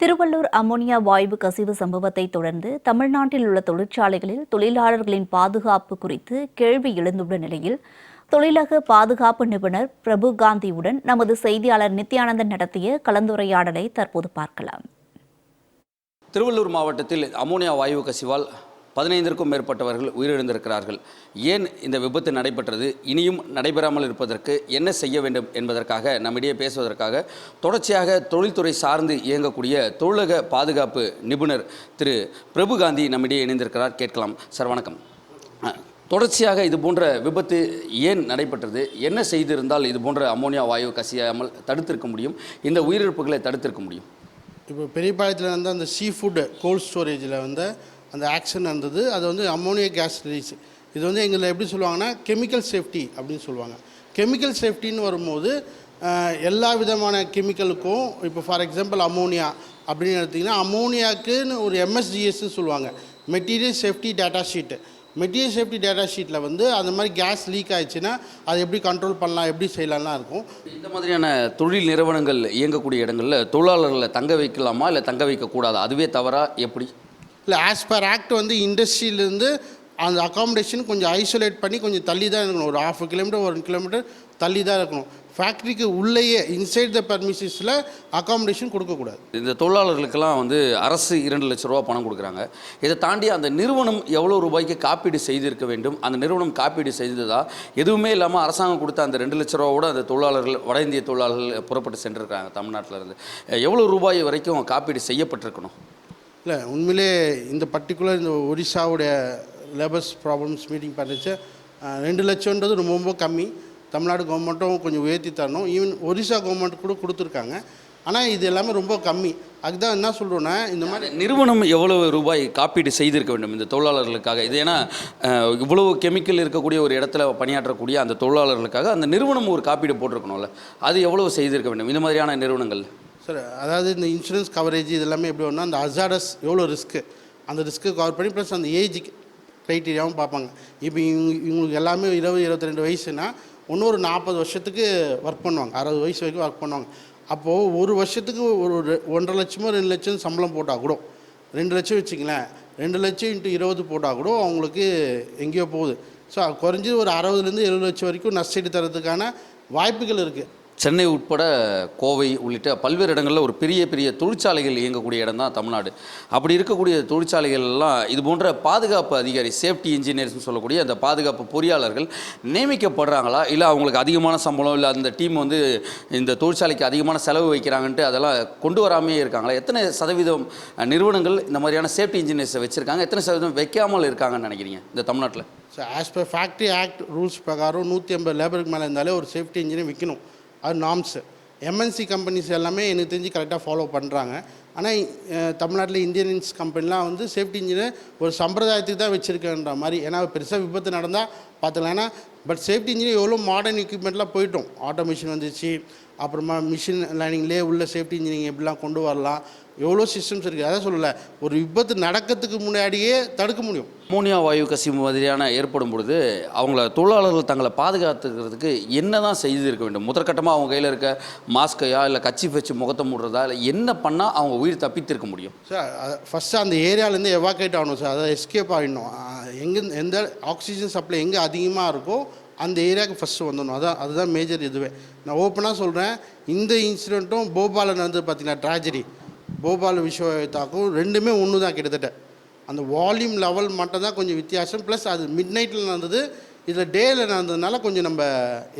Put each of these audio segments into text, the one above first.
Tiruvallur ammonia வாயு கசிவு சம்பவத்தை தொடர்ந்து தமிழ்நாட்டில் உள்ள தொழிற்சாலைகளில் தொழிலாளர்களின் பாதுகாப்பு குறித்து கேள்வி எழுந்துள்ள நிலையில் தொழிலக பாதுகாப்பு நிபுணர் பிரபுகாந்தியுடன் நமது செய்தியாளர் நித்யானந்தன் நடத்திய கலந்துரையாடலை தற்போது பார்க்கலாம். திருவள்ளூர் மாவட்டத்தில் அமோனியா வாயு கசிவால் 15க்கும் மேற்பட்டவர்கள் உயிரிழந்திருக்கிறார்கள். ஏன் இந்த விபத்து நடைபெற்றது, இனியும் நடைபெறாமல் இருப்பதற்கு என்ன செய்ய வேண்டும் என்பதற்காக நம்மிடையே பேசுவதற்காக தொடர்ச்சியாக தொழில்துறை சார்ந்து இயங்கக்கூடிய தொழிலக பாதுகாப்பு நிபுணர் திரு பிரபுகாந்தி நம்மிடையே இணைந்திருக்கிறார். கேட்கலாம். சார் வணக்கம். தொடர்ச்சியாக இது போன்ற விபத்து ஏன் நடைபெற்றது, என்ன செய்திருந்தால் இது போன்ற அமோனியா வாயு கசியாமல் தடுத்திருக்க முடியும், இந்த உயிரிழப்புகளை தடுத்திருக்க முடியும்? இப்போ பெரியபாளையத்தில் வந்து அந்த சீ ஃபுட் கோல்ட் ஸ்டோரேஜில் வந்து அந்த ஆக்சிடென்ட் நடந்தது. அது வந்து அமோனியா கேஸ் ரிலீஸ். இது வந்து எங்களை எப்படி சொல்லுவாங்கன்னா கெமிக்கல் சேஃப்டி அப்படின்னு சொல்லுவாங்க. கெமிக்கல் சேஃப்டின்னு வரும்போது எல்லா விதமான கெமிக்கலுக்கும் இப்போ ஃபார் எக்ஸாம்பிள் அமோனியா அப்படின்னு எடுத்திங்கன்னா அமோனியாவுக்குன்னு ஒரு MSDSன்னு சொல்லுவாங்க, material safety data sheet. Material safety data ஷீட்டில் வந்து அந்த மாதிரி கேஸ் லீக் ஆகிடுச்சுன்னா அதை எப்படி கண்ட்ரோல் பண்ணலாம், எப்படி செய்யலாம்லாம் இருக்கும். இந்த மாதிரியான தொழில் நிறுவனங்கள் இயங்கக்கூடிய இடங்களில் தொழிலாளர்களை தங்க வைக்கலாமா இல்லை தங்க வைக்கக்கூடாது, அதுவே தவறா எப்படி? இல்லை, ஆஸ் பர் ஆக்ட் வந்து இண்டஸ்ட்ரியிலேருந்து அந்த அகாமடேஷன் கொஞ்சம் ஐசோலேட் பண்ணி கொஞ்சம் தள்ளி தான் இருக்கணும். ஒரு 1/2 கிலோமீட்டர் 1 கிலோமீட்டர் தள்ளி தான் இருக்கணும். ஃபேக்ட்ரிக்கு உள்ளேயே இன்சைட் த பர்மிஷன்ஸில் அகாமடேஷன் கொடுக்கக்கூடாது. இந்த தொழிலாளர்களுக்கெல்லாம் வந்து அரசு 2 லட்ச ரூபா பணம் கொடுக்குறாங்க. இதை தாண்டி அந்த நிறுவனம் எவ்வளோ ரூபாய்க்கு காப்பீடு செய்திருக்க வேண்டும், அந்த நிறுவனம் காப்பீடு செய்ததா? எதுவுமே இல்லாமல் அரசாங்கம் கொடுத்த அந்த 2 லட்ச ரூபாவோட அந்த தொழிலாளர்கள், வட இந்திய தொழிலாளர்கள் புறப்பட்டு சென்றிருக்காங்க தமிழ்நாட்டிலேருந்து. எவ்வளோ ரூபாய் வரைக்கும் காப்பீடு செய்யப்பட்டிருக்கணும்? இல்லை, உண்மையிலே இந்த பர்டிகுலர் இந்த ஒரிசாவுடைய லேபர்ஸ் ப்ராப்ளம்ஸ் மீட்டிங் பண்ணிச்சு 2 லட்சம்ன்றது ரொம்ப ரொம்ப கம்மி. தமிழ்நாடு கவர்மெண்ட்டும் கொஞ்சம் உயர்த்தி தரணும். ஈவன் ஒரிசா கவர்மெண்ட் கூட கொடுத்துருக்காங்க. ஆனால் இது எல்லாமே ரொம்ப கம்மி. அதுதான் என்ன சொல்கிறோன்னா, இந்த மாதிரி நிறுவனம் எவ்வளவு ரூபாய் காப்பீடு செய்திருக்க வேண்டும் இந்த தொழிலாளர்களுக்காக? இது ஏன்னா இவ்வளவு கெமிக்கல் இருக்கக்கூடிய ஒரு இடத்துல பணியாற்றக்கூடிய அந்த தொழிலாளர்களுக்காக அந்த நிறுவனம் ஒரு காப்பீடு போட்டிருக்கணும்ல, அது எவ்வளவு செய்திருக்க வேண்டும் இந்த மாதிரியான நிறுவனங்கள்? சார், அதாவது இந்த இன்சூரன்ஸ் கவரேஜ் இதெல்லாமே எப்படி ஒன்றா அந்த ஹசார்டஸ் எவ்வளோ ரிஸ்க்கு, அந்த ரிஸ்க்கு கவர் பண்ணி ப்ளஸ் அந்த ஏஜ் க்ரைட்டீரியாவும் பார்ப்பாங்க. இப்போ இவங்களுக்கு எல்லாமே 20-22 வயசுனா இன்னொரு 40 வருஷத்துக்கு ஒர்க் பண்ணுவாங்க, 60 வயசு வரைக்கும் ஒர்க் பண்ணுவாங்க. அப்போது ஒரு வருஷத்துக்கு ஒரு 1.5 லட்சமோ 2 லட்சம் சம்பளம் போட்டால் கூட, 2 லட்சம் வச்சுங்களேன், 2 லட்சம் × 20 போட்டால் கூட அவங்களுக்கு எங்கேயோ போகுது. ஸோ குறைஞ்சது ஒரு 60லேருந்து 70 லட்சம் வரைக்கும் நஷ்டீடு தரதுக்கான வாய்ப்புகள் இருக்குது. சென்னை உட்பட கோவை உள்ளிட்ட பல்வேறு இடங்களில் ஒரு பெரிய பெரிய தொழிற்சாலைகள் இயங்கக்கூடிய இடம் தான் தமிழ்நாடு. அப்படி இருக்கக்கூடிய தொழிற்சாலைகள்லாம் இது போன்ற பாதுகாப்பு அதிகாரி, சேஃப்டி இன்ஜினியர்ஸ்னு சொல்லக்கூடிய அந்த பாதுகாப்பு பொறியாளர்கள் நியமிக்கப்படுறாங்களா, இல்லை அவங்களுக்கு அதிகமான சம்பளம், இல்லை அந்த டீம் வந்து இந்த தொழிற்சாலைக்கு அதிகமான செலவு வைக்கிறாங்கன்ட்டு அதெல்லாம் கொண்டு வராமே இருக்காங்களா? எத்தனை சதவீதம் நிறுவனங்கள் இந்த மாதிரியான சேஃப்டி இன்ஜினியர்ஸை வச்சுருக்காங்க, எத்தனை சதவீதம் வைக்காமல் இருக்காங்கன்னு நினைக்கிறீங்க இந்த தமிழ்நாட்டில்? So as per factory act rules பிரகாரம் 150 லேபருக்கு மேலே இருந்தாலே ஒரு சேஃப்டி இன்ஜினியர் விற்கணும். அது நார்ம்ஸு. MNC கம்பெனிஸ் எல்லாமே எனக்கு தெரிஞ்சு கரெக்டாக ஃபாலோ பண்ணுறாங்க. ஆனால் தமிழ்நாட்டில் இந்தியன்ஸ் கம்பெனிலாம் வந்து சேஃப்டி இன்ஜினியர் ஒரு சம்பிரதாயத்துக்கு தான் வச்சுருக்கேன்ற மாதிரி. ஏன்னா பெருசாக விபத்து நடந்தால் பார்த்துக்கலாம். ஏன்னா பட் சேஃப்டி இன்ஜினியர் எவ்வளோ மாடர்ன் எக்யூப்மெண்ட்லாம் போயிட்டோம். ஆட்டோமேஷன் வந்துச்சு, அப்புறமா மிஷின் லேர்னிங்லேயே உள்ள சேஃப்டி இன்ஜினியரிங் எப்படிலாம் கொண்டு வரலாம், எவ்வளோ சிஸ்டம்ஸ் இருக்குது. அதான் சொல்லலை, ஒரு விபத்து நடக்கிறதுக்கு முன்னாடியே தடுக்க முடியும். அமோனியா வாயு கசிவு மாதிரியான ஏற்படும் பொழுது அவங்கள தொழிலாளர்கள் தங்களை பாதுகாத்துக்கிறதுக்கு என்ன தான் செய்திருக்க வேண்டும்? முதற்கட்டமாக அவங்க கையில் இருக்க மாஸ்கையா இல்லை கச்சிஃப் வச்சு முகத்தை மூடுறதா, இல்லை என்ன பண்ணால் அவங்க உயிர் தப்பித்திருக்க முடியும்? சார், ஃபஸ்ட்டு அந்த ஏரியாவிலேருந்து எவாக்குவேட் ஆகணும் சார். அதை எஸ்கேப் ஆகிடணும். எந்த ஆக்சிஜன் சப்ளை எங்கே அதிகமாக இருக்கோ அந்த ஏரியாவுக்கு ஃபஸ்ட்டு வந்துடணும். அதுதான் மேஜர். இதுவே நான் ஓப்பனாக சொல்கிறேன், இந்த இன்சிடெண்ட்டும் போபாலில் நடந்தது பார்த்தீங்கன்னா ட்ராஜடி, போபால் விஸ்வதாக்கும் ரெண்டுமே ஒன்று தான் கிட்டத்தட்ட. அந்த வால்யூம் லெவல் மட்டும் தான் கொஞ்சம் வித்தியாசம். ப்ளஸ் அது மிட் நைட்டில் நடந்தது, இதில் டேயில் நடந்ததுனால கொஞ்சம் நம்ம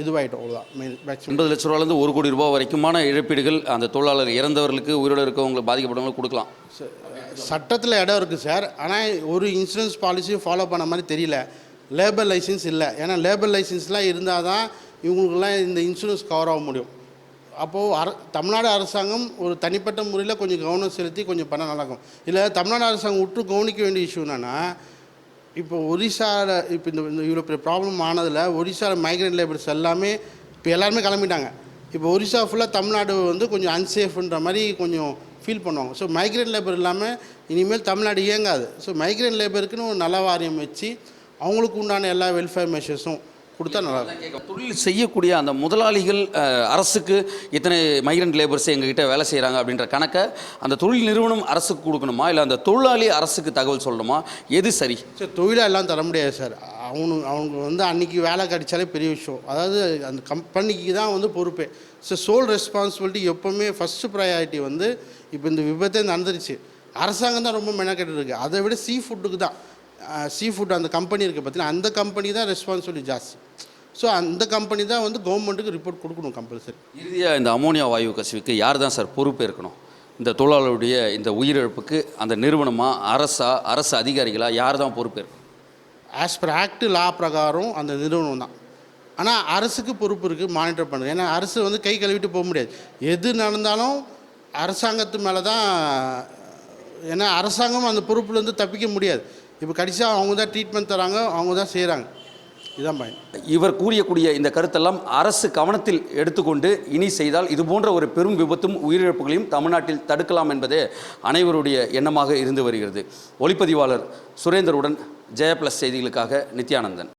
இதுவாகிட்டோம். அவ்வளோதான். 80 லட்ச ரூபாலேருந்து 1 கோடி ரூபாய் வரைக்குமான இழப்பீடுகள் அந்த தொழிலாளர் இறந்தவர்களுக்கு, உயிரோடு இருக்கவங்களுக்கு பாதிக்கப்பட்டவங்களுக்கு கொடுக்கலாம். சட்டத்தில் இடம் இருக்குது சார். ஆனால் ஒரு இன்சூரன்ஸ் பாலிசியும் ஃபாலோ பண்ண மாதிரி தெரியல. லேபர் லைசன்ஸ் இல்லை. ஏன்னா லேபர் லைசன்ஸ்லாம் இருந்தால் தான் இவங்களுக்கெல்லாம் இந்த இன்சூரன்ஸ் கவர் ஆக முடியும். அப்போது தமிழ்நாடு அரசாங்கம் ஒரு தனிப்பட்ட முறையில் கொஞ்சம் கவனம் செலுத்தி கொஞ்சம் பண்ண நடக்கும். இல்லை தமிழ்நாடு அரசாங்கம் விட்டு கவனிக்க வேண்டிய இஷ்யூ என்னென்னா, இப்போ ஒரிசாவில் இப்போ இந்த இவ்வளோ பெரிய ப்ராப்ளம் ஆனதில் ஒரிசாவில் மைக்ரேட் லேபர்ஸ் எல்லாமே இப்போ எல்லாருமே கிளம்பிட்டாங்க. இப்போ ஒரிசா ஃபுல்லாக தமிழ்நாடு வந்து கொஞ்சம் அன்சேஃப்ன்ற மாதிரி கொஞ்சம் ஃபீல் பண்ணுவாங்க. ஸோ மைக்ரேட் லேபர் இல்லாமல் இனிமேல் தமிழ்நாடு இயங்காது. ஸோ மைக்ரேட் லேபருக்குன்னு ஒரு நல வாரியம் வச்சு அவங்களுக்கு உண்டான எல்லா வெல்ஃபேர் மெஷர்ஸும் கொடுத்தா நல்லாயிருக்கும். தொழில் செய்யக்கூடிய அந்த முதலாளிகள் அரசுக்கு இத்தனை மைக்ரண்ட் லேபர்ஸ் எங்ககிட்ட வேலை செய்கிறாங்க அப்படின்ற கணக்கை அந்த தொழில் நிறுவனம் அரசுக்கு கொடுக்கணுமா, இல்லை அந்த தொழிலாளி அரசுக்கு தகவல் சொல்லணுமா, எது சரி? சார் தொழிலாக எல்லாம் தர முடியாது சார். அவங்க வந்து அன்றைக்கி வேலை கிடைச்சாலே பெரிய விஷயம். அதாவது அந்த கம்பெனிக்கு தான் வந்து பொறுப்பே. ஸோ சோல் ரெஸ்பான்சிபிலிட்டி எப்போவுமே ஃபஸ்ட்டு ப்ரையாரிட்டி வந்து இப்போ இந்த விபத்தே நடந்துருச்சு, அரசாங்கம் தான் ரொம்ப மெனக்கெட்டு இருக்குது. அதை விட சீ ஃபுட்டுக்கு தான், சீ ஃபுட் அந்த கம்பெனி இருக்குது பார்த்தீங்கன்னா, அந்த கம்பெனி தான் ரெஸ்பான்சிபிலிட்டி ஜாஸ்தி. ஸோ அந்த கம்பெனி தான் வந்து கவர்மெண்ட்டுக்கு ரிப்போர்ட் கொடுக்கணும் கம்பல்சரி. இறுதியாக இந்த அமோனியா வாயு கசிவுக்கு யார் தான் சார் பொறுப்பு இருக்கணும்? இந்த தொழிலாளருடைய இந்த உயிரிழப்புக்கு அந்த நிறுவனமா, அரசு அதிகாரிகளா, யார் தான் பொறுப்பு இருக்கணும்? ஆஸ் பர் ஆக்ட் லா பிரகாரம் அந்த நிறுவனம் தான். ஆனால் அரசுக்கு பொறுப்பு இருக்குது மானிட்டர் பண்ணுறது. ஏன்னா அரசு வந்து கை கழுவிட்டு போக முடியாது. எது நடந்தாலும் அரசாங்கத்து மேலே தான். ஏன்னா அரசாங்கம் அந்த பொறுப்புலேருந்து தப்பிக்க முடியாது. இப்போ கடைசியாக அவங்க தான் ட்ரீட்மெண்ட் தராங்க, அவங்க தான் செய்கிறாங்க. இதுதான் பயன். இவர் கூறியக்கூடிய இந்த கருத்தெல்லாம் அரசு கவனத்தில் எடுத்துக்கொண்டு இனி செய்தால் இது போன்ற ஒரு பெரும் விபத்தும் உயிரிழப்புகளையும் தமிழ்நாட்டில் தடுக்கலாம் என்பதே அனைவருடைய எண்ணமாக இருந்து வருகிறது. ஒளிப்பதிவாளர் சுரேந்தருடன் ஜெயா ப்ளஸ் செய்திகளுக்காக நித்யானந்தன்.